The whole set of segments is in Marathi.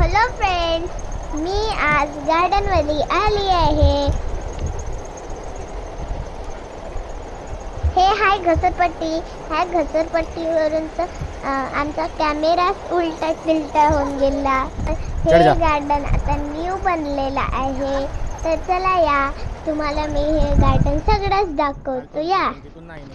हॅलो फ्रेंड्स, मी आज गार्डन मध्ये आली आहे. हे हाय घसरपट्टी. ह्या घसरपट्टीवरून आमचा कॅमेरा उलटा तिलटा होऊन गेला. हे गार्डन आता न्यू बनलेला आहे. तर चला या, तुम्हाला मी हे गार्डन सगळंच दाखवतो. या,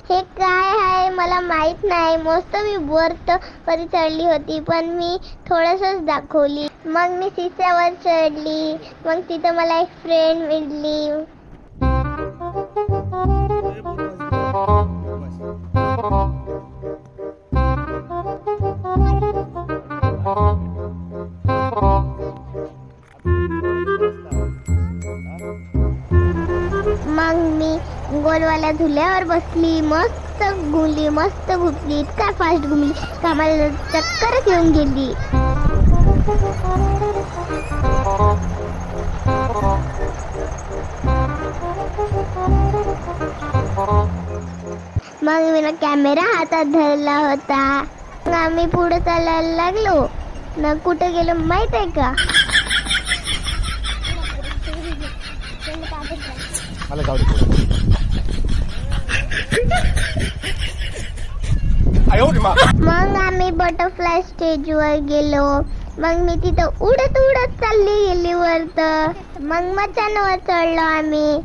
हे काय आहे मला माहित नाही. मस्त मी वरत वरी चढली होती, पण मी थोडंसंच दाखवली. मग मी शिस्यावर चढली. मग तिथं मला एक फ्रेंड मिळली. मग मी गोलवाल्या झुल्यावर बसली. मस्त घुमली, मस्त घुमली. इतका फास्ट घुमली का मला चक्करच येऊन गेली. मग मी ना कॅमेरा हातात धरला होता. मग आम्ही पुढे चालायला लागलो ना. कुठे गेलो माहित आहे का? मग आम्ही बटरफ्लाय स्टेज वर गेलो. मग मी तिथं उडत उडत चालली गेली वरत. मग मचानवर चढलो आम्ही.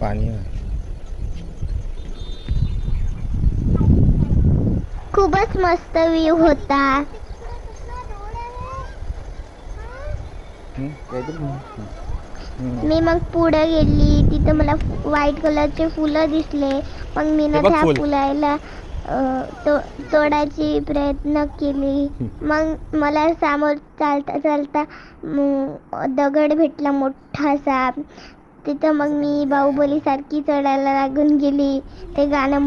पाणी खूपच मस्त व्ह्यू होता. मी मग पुढे गेली. तिथं मला व्हाईट कलरचे फुलं दिसले. मग मी ना त्या फुलाला तोडायची प्रयत्न केली. मग मला समोर चालता चालता दगड भेटला मोठासा. तिथं मग मी बाहुबली सारखी चढायला लागून गेली. ते गाणं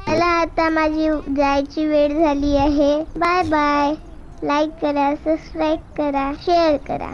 मला आता माझी जायची वेळ झाली आहे. Bye bye. लाईक करा, सबस्क्राईब करा, शेअर करा.